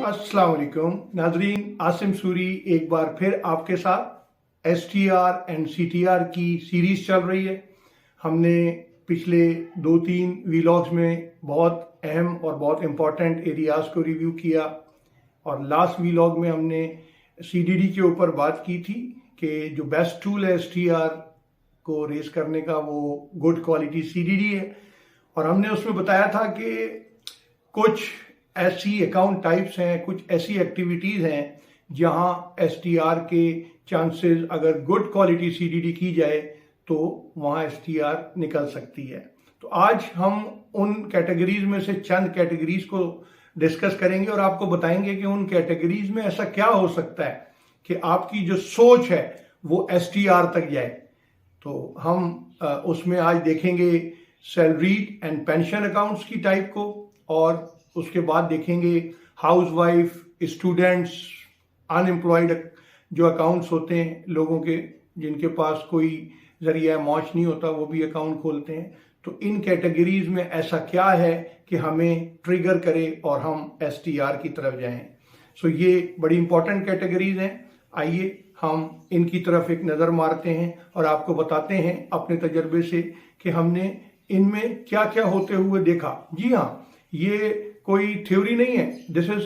अस्सलाम वालेकुम नाजरीन, आसिम सूरी एक बार फिर आपके साथ STR एंड CTR की सीरीज चल रही है। हमने पिछले 2-3 वीलॉग्स में बहुत अहम और बहुत इम्पोर्टेंट एरियाज को रिव्यू किया और लास्ट वीलॉग में हमने CDD के ऊपर बात की थी कि जो बेस्ट टूल है STR को रेस करने का वो गुड क्वालिटी CDD है। और हमने उसमें बताया था कि कुछ ऐसी अकाउंट टाइप्स हैं, कुछ ऐसी एक्टिविटीज़ हैं जहां STR के चांसेस अगर गुड क्वालिटी CDD की जाए तो वहां STR निकल सकती है। तो आज हम उन कैटेगरीज में से चंद कैटेगरीज को डिस्कस करेंगे और आपको बताएंगे कि उन कैटेगरीज में ऐसा क्या हो सकता है कि आपकी जो सोच है वो STR तक जाए। तो हम उसमें आज देखेंगे सैलरीड एंड पेंशन अकाउंट्स की टाइप को, और उसके बाद देखेंगे हाउसवाइफ, स्टूडेंट्स, अनएम्प्लॉयड जो अकाउंट्स होते हैं लोगों के जिनके पास कोई जरिया मौज नहीं होता, वो भी अकाउंट खोलते हैं। तो इन कैटेगरीज में ऐसा क्या है कि हमें ट्रिगर करे और हम STR की तरफ जाएं। सो ये बड़ी इंपॉर्टेंट कैटेगरीज हैं। आइए हम इनकी तरफ एक नज़र मारते हैं और आपको बताते हैं अपने तजर्बे से कि हमने इनमें क्या क्या होते हुए देखा। जी हाँ, ये कोई थ्योरी नहीं है, दिस इज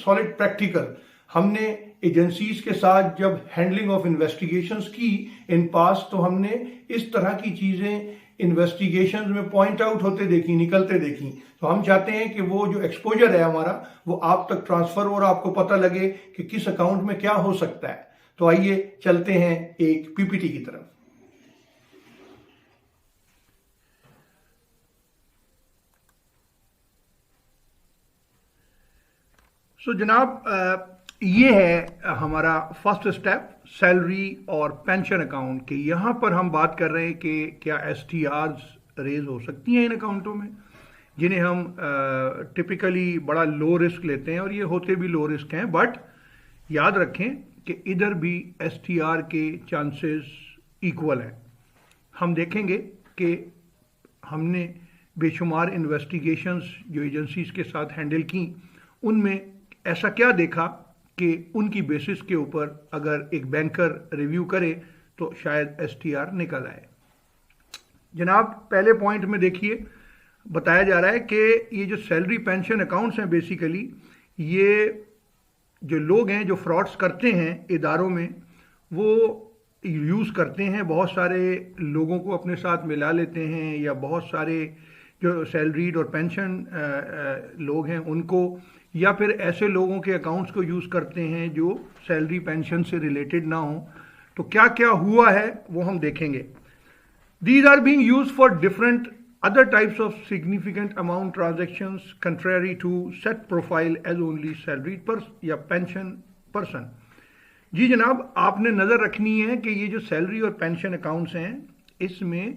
सॉलिड प्रैक्टिकल। हमने एजेंसीज के साथ जब हैंडलिंग ऑफ इन्वेस्टिगेशंस की इन पास, तो हमने इस तरह की चीजें इन्वेस्टिगेशंस में पॉइंट आउट होते देखी, निकलते देखी। तो हम चाहते हैं कि वो जो एक्सपोजर है हमारा वो आप तक ट्रांसफर हो और आपको पता लगे कि किस अकाउंट में क्या हो सकता है। तो आइए चलते हैं एक PPT की तरफ। जनाब, ये है हमारा फर्स्ट स्टेप सैलरी और पेंशन अकाउंट के। यहाँ पर हम बात कर रहे हैं कि क्या STRs रेज हो सकती हैं इन अकाउंटों में जिन्हें हम टिपिकली बड़ा लो रिस्क लेते हैं, और ये होते भी लो रिस्क हैं। बट याद रखें कि इधर भी STR के चांसेस इक्वल हैं। हम देखेंगे कि हमने बेशुमार इन्वेस्टिगेशंस जो एजेंसीज के साथ हैंडल की, उनमें ऐसा क्या देखा कि उनकी बेसिस के ऊपर अगर एक बैंकर रिव्यू करे तो शायद STR निकल आए। जनाब, पहले पॉइंट में देखिए बताया जा रहा है कि ये जो सैलरी पेंशन अकाउंट्स हैं, बेसिकली ये जो लोग हैं जो फ्रॉड्स करते हैं इदारों में, वो यूज़ करते हैं, बहुत सारे लोगों को अपने साथ मिला लेते हैं, या बहुत सारे जो सैलरीड और पेंशन लोग हैं उनको, या फिर ऐसे लोगों के अकाउंट्स को यूज़ करते हैं जो सैलरी पेंशन से रिलेटेड ना हो। तो क्या क्या हुआ है वो हम देखेंगे। These are being used for different other types of significant amount transactions contrary to set profile as only salaried person या पेंशन पर्सन। जी जनाब, आपने नज़र रखनी है कि ये जो सैलरी और पेंशन अकाउंट्स हैं इसमें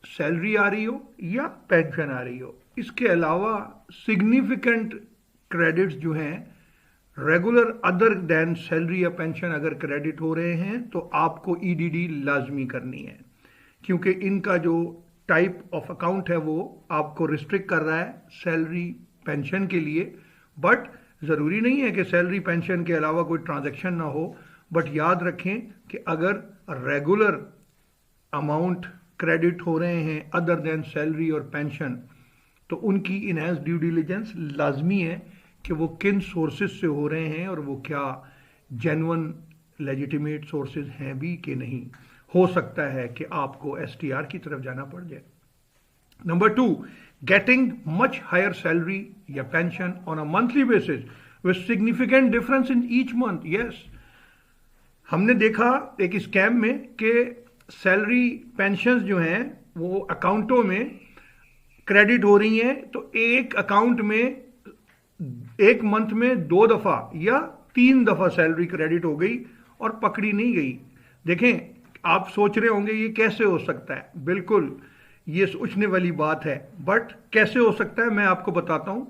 सैलरी आ रही हो या पेंशन आ रही हो, इसके अलावा सिग्निफिकेंट क्रेडिट्स जो हैं रेगुलर अदर दैन सैलरी या पेंशन अगर क्रेडिट हो रहे हैं तो आपको EDD लाजमी करनी है, क्योंकि इनका जो टाइप ऑफ अकाउंट है वो आपको रिस्ट्रिक्ट कर रहा है सैलरी पेंशन के लिए। बट ज़रूरी नहीं है कि सैलरी पेंशन के अलावा कोई ट्रांजैक्शन ना हो। बट याद रखें कि अगर रेगुलर अमाउंट क्रेडिट हो रहे हैं अदर देन सैलरी और पेंशन, तो उनकी इनहेंस ड्यू डिलिजेंस लाजमी है कि वो किन सोर्सेज से हो रहे हैं और वो क्या जेन्युइन लेजिटिमेट सोर्सेज हैं भी कि नहीं। हो सकता है कि आपको STR की तरफ जाना पड़ जाए। Number 2, getting much higher salary या pension on a monthly basis with significant difference in each month. Yes, हमने देखा एक स्कैम में कि सैलरी पेंशंस जो हैं वो अकाउंटों में क्रेडिट हो रही हैं, तो एक अकाउंट में एक मंथ में 2 दफा या 3 दफा सैलरी क्रेडिट हो गई और पकड़ी नहीं गई। देखें, आप सोच रहे होंगे ये कैसे हो सकता है। बिल्कुल ये सोचने वाली बात है, बट कैसे हो सकता है मैं आपको बताता हूं।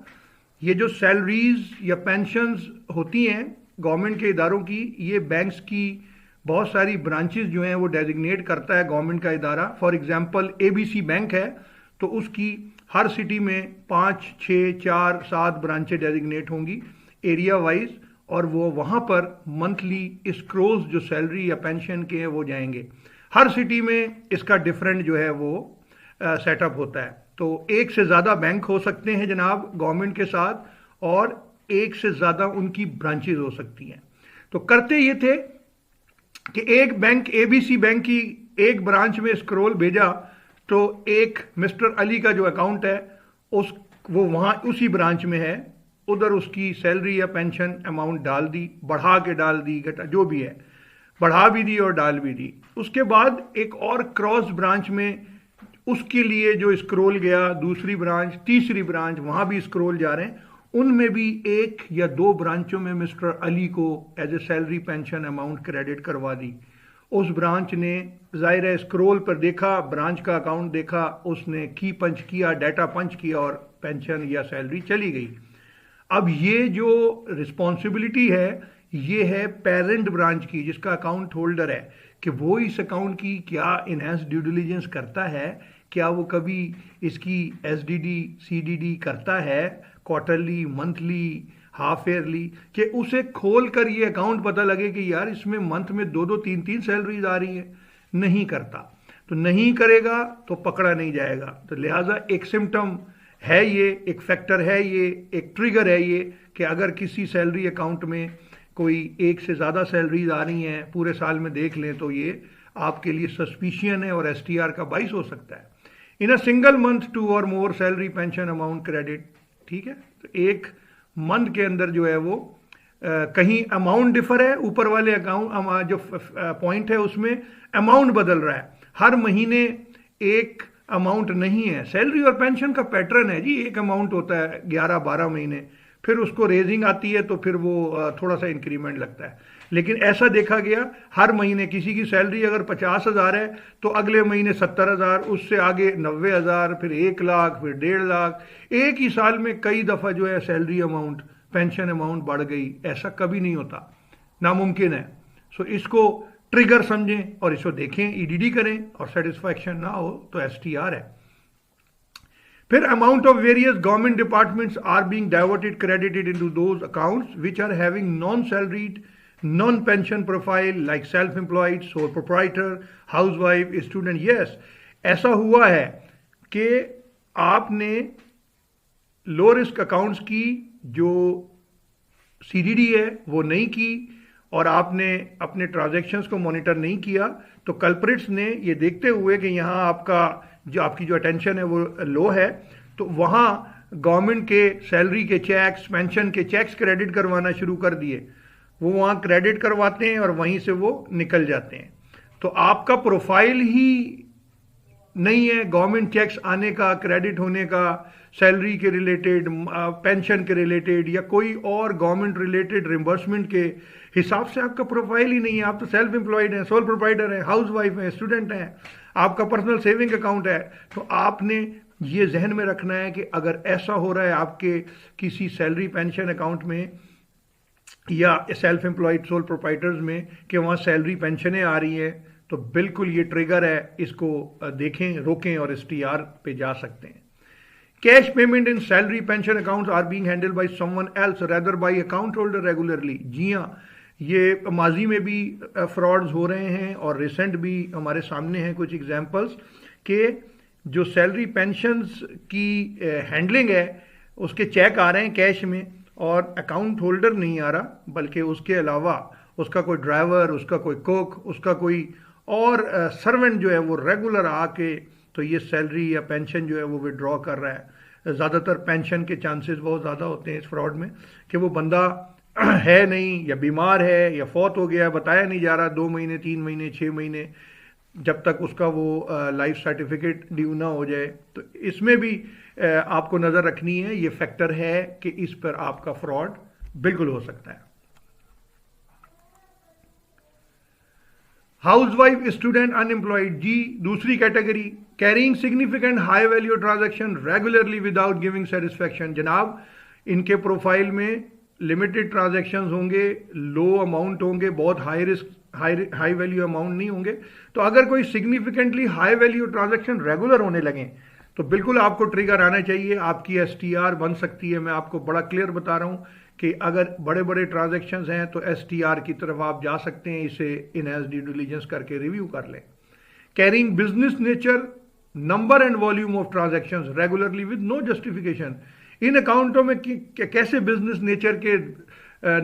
ये जो सैलरीज या पेंशंस होती हैं गवर्नमेंट के इदारों की, ये बैंक्स की बहुत सारी ब्रांचेस जो हैं वो डेजिग्नेट करता है गवर्नमेंट का इदारा। फॉर एग्जांपल ABC बैंक है तो उसकी हर सिटी में 5, 6, 4, 7 ब्रांचें डेजिग्नेट होंगी। एरिया वाइज, और वो वहाँ पर मंथली स्क्रोल्स जो सैलरी या पेंशन के हैं वो जाएंगे। हर सिटी में इसका डिफरेंट जो है वो सेटअप होता है। तो एक से ज़्यादा बैंक हो सकते हैं जनाब गवर्नमेंट के साथ, और एक से ज़्यादा उनकी ब्रांचेज हो सकती हैं। तो करते ये थे कि एक बैंक एबीसी बैंक की एक ब्रांच में स्क्रोल भेजा, तो एक मिस्टर अली का जो अकाउंट है उस वो वहाँ उसी ब्रांच में है, उधर उसकी सैलरी या पेंशन अमाउंट डाल दी, बढ़ा के डाल दी, घटा जो भी है, बढ़ा भी दी और डाल भी दी। उसके बाद एक और क्रॉस ब्रांच में उसके लिए जो स्क्रोल गया, दूसरी ब्रांच, तीसरी ब्रांच, वहाँ भी स्क्रोल जा रहे हैं, उनमें भी एक या दो ब्रांचों में मिस्टर अली को as a salary pension amount credit करवा दी। उस ब्रांच ने जाहिर है स्क्रोल पर देखा, ब्रांच का अकाउंट देखा, उसने की पंच किया, डाटा पंच किया और पेंशन या सैलरी चली गई। अब ये जो रिस्पॉन्सिबिलिटी है ये है पेरेंट ब्रांच की, जिसका अकाउंट होल्डर है, कि वो इस अकाउंट की क्या इनहेंस ड्यू डिलिजेंस करता है, क्या वो कभी इसकी एसडीडी सीडीडी करता है, क्वार्टरली, मंथली, हाफ ईयरली, कि उसे खोल कर ये अकाउंट पता लगे कि यार इसमें मंथ में दो दो तीन तीन सैलरीज आ रही है। नहीं करता, तो नहीं करेगा तो पकड़ा नहीं जाएगा। तो लिहाजा एक सिम्टम है ये, एक फैक्टर है ये, एक ट्रिगर है ये, कि अगर किसी सैलरी अकाउंट में कोई एक से ज़्यादा सैलरीज आ रही हैं पूरे साल में देख लें, तो ये आपके लिए सस्पिशियन है और एसटीआर का बाइस हो सकता है। इन अ सिंगल मंथ 2 और more salary pension amount credit, ठीक है। तो एक मंथ के अंदर जो है वो कहीं अमाउंट डिफर है, ऊपर वाले अकाउंट जो पॉइंट है उसमें अमाउंट बदल रहा है, हर महीने एक अमाउंट नहीं है। सैलरी और पेंशन का पैटर्न है जी, एक अमाउंट होता है 11-12 महीने, फिर उसको रेजिंग आती है तो फिर वो थोड़ा सा इंक्रीमेंट लगता है। लेकिन ऐसा देखा गया हर महीने किसी की सैलरी अगर 50,000 है तो अगले महीने 70,000, उससे आगे 90,000, फिर 1 लाख, फिर 1.5 लाख, एक ही साल में कई दफ़ा जो है सैलरी अमाउंट, पेंशन अमाउंट बढ़ गई। ऐसा कभी नहीं होता, नामुमकिन है। सो इसको ट्रिगर समझें और इसको देखें, ईडीडी करें, और सेटिस्फैक्शन ना हो तो एसटीआर है। फिर amount of various government departments are being diverted credited into those accounts which are having non salaried, non pension profile like self employed, sole proprietor, housewife, student. Yes, ऐसा हुआ है कि आपने लो रिस्क अकाउंट्स की जो CDD है वो नहीं की, और आपने अपने ट्रांजैक्शंस को मॉनिटर नहीं किया, तो कल्प्रिट्स ने ये देखते हुए कि यहाँ आपकी जो अटेंशन है वो लो है, तो वहाँ गवर्नमेंट के सैलरी के चेक्स, पेंशन के चेक्स क्रेडिट करवाना शुरू कर दिए। वो वहाँ क्रेडिट करवाते हैं और वहीं से वो निकल जाते हैं। तो आपका प्रोफाइल ही नहीं है गवर्नमेंट चेक्स आने का, क्रेडिट होने का, सैलरी के रिलेटेड, पेंशन के रिलेटेड, या कोई और गवर्नमेंट रिलेटेड रिम्बर्समेंट के हिसाब से आपका प्रोफाइल ही नहीं है। आप तो सेल्फ एम्प्लॉयड हैं, सोल प्रोप्राइटर हैं, हाउस वाइफ हैं, स्टूडेंट हैं, आपका पर्सनल सेविंग अकाउंट है। तो आपने ये जहन में रखना है कि अगर ऐसा हो रहा है आपके किसी सैलरी पेंशन अकाउंट में या सेल्फ एम्प्लॉयड सोल प्रोप्राइटर्स में कि वहाँ सैलरी पेंशनें आ रही हैं, तो बिल्कुल ये ट्रिगर है, इसको देखें, रोकें और एसटीआर पे जा सकते हैं। Cash payment in salary pension accounts are being handled by someone else rather by account holder regularly. जी हाँ, ये माजी में भी फ्रॉड्स हो रहे हैं और रिसेंट भी हमारे सामने हैं कुछ एग्जांपल्स के जो सैलरी पेंशन्स की हैंडलिंग है उसके चेक आ रहे हैं कैश में और अकाउंट होल्डर नहीं आ रहा, बल्कि उसके अलावा उसका कोई ड्राइवर, उसका कोई कुक, उसका कोई और सर्वेंट जो है वो रेगुलर आके तो ये सैलरी या पेंशन जो है वो विड्रॉ कर रहा है। ज़्यादातर पेंशन के चांसेस बहुत ज़्यादा होते हैं इस फ्रॉड में कि वो बंदा है नहीं, या बीमार है, या फौत हो गया, बताया नहीं जा रहा, 2 महीने, 3 महीने, 6 महीने, जब तक उसका वो लाइफ सर्टिफिकेट ड्यू ना हो जाए। तो इसमें भी आपको नज़र रखनी है, ये फैक्टर है कि इस पर आपका फ्रॉड बिल्कुल हो सकता है। हाउसवाइफ, स्टूडेंट, अनएम्प्लॉयड, जी दूसरी category, carrying significant high value transaction regularly without giving satisfaction. जनाब इनके प्रोफाइल में लिमिटेड ट्रांजैक्शंस होंगे, लो अमाउंट होंगे, बहुत high risk high value amount नहीं होंगे। तो अगर कोई significantly high value transaction regular होने लगे तो बिल्कुल आपको ट्रिगर आना चाहिए, आपकी एसटीआर बन सकती है। मैं आपको बड़ा क्लियर बता रहा हूँ कि अगर बड़े बड़े ट्रांजेक्शन्स हैं तो एसटीआर की तरफ आप जा सकते हैं, इसे इनहैंस ड्यू डिलिजेंस करके रिव्यू कर लें। Carrying business nature number and volume of transactions regularly with no justification. इन अकाउंटों में कैसे बिजनेस नेचर के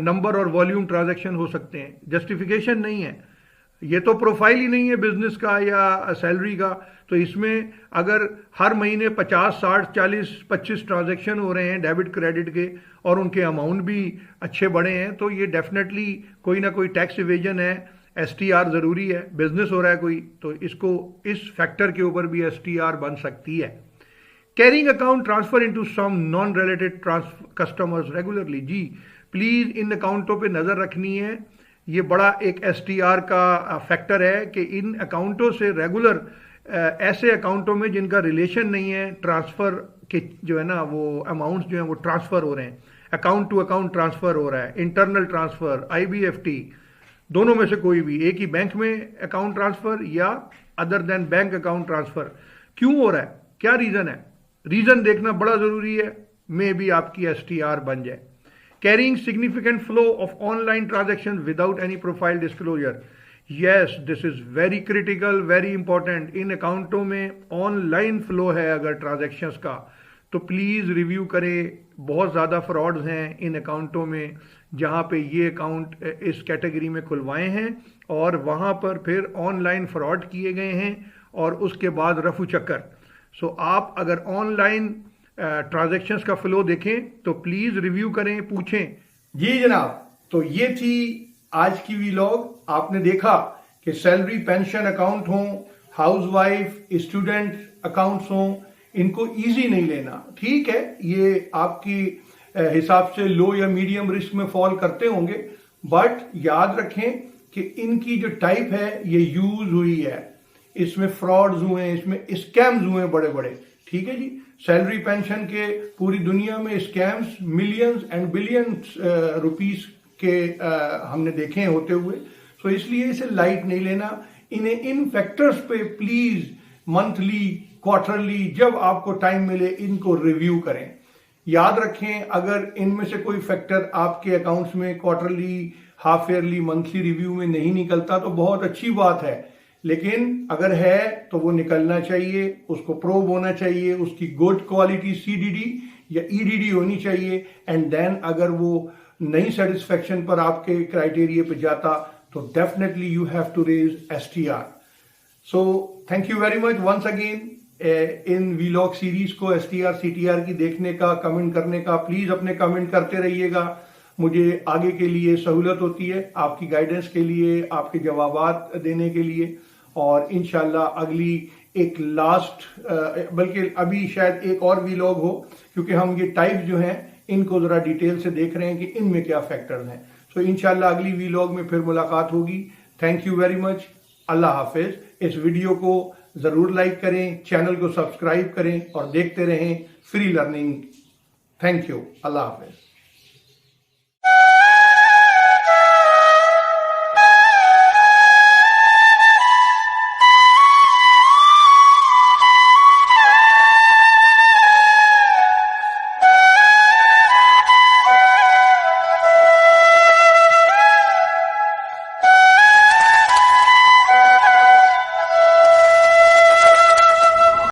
नंबर और वॉल्यूम ट्रांजेक्शन हो सकते हैं? जस्टिफिकेशन नहीं है, ये तो प्रोफाइल ही नहीं है बिजनेस का या सैलरी का। तो इसमें अगर हर महीने 50, 60, 40, 25 ट्रांजेक्शन हो रहे हैं डेबिट क्रेडिट के और उनके अमाउंट भी अच्छे बड़े हैं, तो ये डेफिनेटली कोई ना कोई टैक्स इवेजन है। एसटीआर ज़रूरी है, बिजनेस हो रहा है कोई, तो इसको इस फैक्टर के ऊपर भी एसटीआर बन सकती है। Carrying account transfer into some non related customers regularly. जी प्लीज़ इन अकाउंटों पे नज़र रखनी है। ये बड़ा एक एसटीआर का फैक्टर है कि इन अकाउंटों से रेगुलर ऐसे अकाउंटों में जिनका रिलेशन नहीं है, ट्रांसफ़र के जो है ना वो अमाउंट्स जो हैं वो ट्रांसफ़र हो रहे हैं, अकाउंट टू अकाउंट ट्रांसफ़र हो रहा है, इंटरनल ट्रांसफ़र, आईबीएफटी, दोनों में से कोई भी, एक ही बैंक में अकाउंट ट्रांसफ़र या other than bank account transfer, क्यों हो रहा है, क्या रीज़न है? रीज़न देखना बड़ा ज़रूरी है, मे भी आपकी एसटीआर बन जाए। Carrying significant flow of online transactions without any profile disclosure. Yes, this is very critical, very important. इन अकाउंटों में ऑनलाइन फ्लो है अगर ट्रांजेक्शन्स का, तो प्लीज़ रिव्यू करें। बहुत ज़्यादा फ्रॉड्स हैं इन अकाउंटों में जहाँ पे ये अकाउंट इस कैटेगरी में खुलवाए हैं और वहाँ पर फिर ऑनलाइन फ्रॉड किए गए हैं और उसके बाद रफू चक्कर। सो आप अगर ऑनलाइन ट्रांजैक्शंस का फ्लो देखें तो प्लीज रिव्यू करें, पूछें। जी जनाब, तो ये थी आज की व्लॉग। आपने देखा कि सैलरी पेंशन अकाउंट हो, हाउसवाइफ, स्टूडेंट अकाउंट्स हो, इनको इजी नहीं लेना। ठीक है, ये आपकी हिसाब से लो या मीडियम रिस्क में फॉल करते होंगे, बट याद रखें कि इनकी जो टाइप है ये यूज हुई है, इसमें फ्रॉड्स हुए हैं, इसमें स्कैम्स हुए हैं बड़े बड़े। ठीक है जी, सैलरी पेंशन के पूरी दुनिया में scams millions and billions rupees के हमने देखे हैं होते हुए। सो इसलिए इसे लाइट नहीं लेना। इन्हें इन फैक्टर्स पे प्लीज मंथली, क्वार्टरली, जब आपको टाइम मिले इनको रिव्यू करें। याद रखें, अगर इनमें से कोई फैक्टर आपके अकाउंट्स में quarterly, half yearly, monthly review में नहीं निकलता तो बहुत अच्छी बात है, लेकिन अगर है तो वो निकलना चाहिए, उसको प्रोब होना चाहिए, उसकी गुड क्वालिटी सीडीडी या ईडीडी होनी चाहिए। एंड देन अगर वो नई सेटिस्फेक्शन पर आपके क्राइटेरिया पे जाता तो definitely you have to raise STR. So thank you very much once again in vlog series को एसटीआर सीटीआर की देखने का, कमेंट करने का। प्लीज अपने कमेंट करते रहिएगा, मुझे आगे के लिए सहूलत होती है, आपकी गाइडेंस के लिए, आपके जवाबात देने के लिए। और इंशाल्लाह अगली एक लास्ट बल्कि अभी शायद एक और व्लॉग हो, क्योंकि हम ये टाइप जो हैं इनको जरा डिटेल से देख रहे हैं कि इनमें क्या फैक्टर्स हैं। सो इंशाल्लाह अगली व्लॉग में फिर मुलाकात होगी। थैंक यू वेरी मच, अल्लाह हाफिज। इस वीडियो को जरूर लाइक करें, चैनल को सब्सक्राइब करें और देखते रहें free learning. Thank you, Allah Hafiz.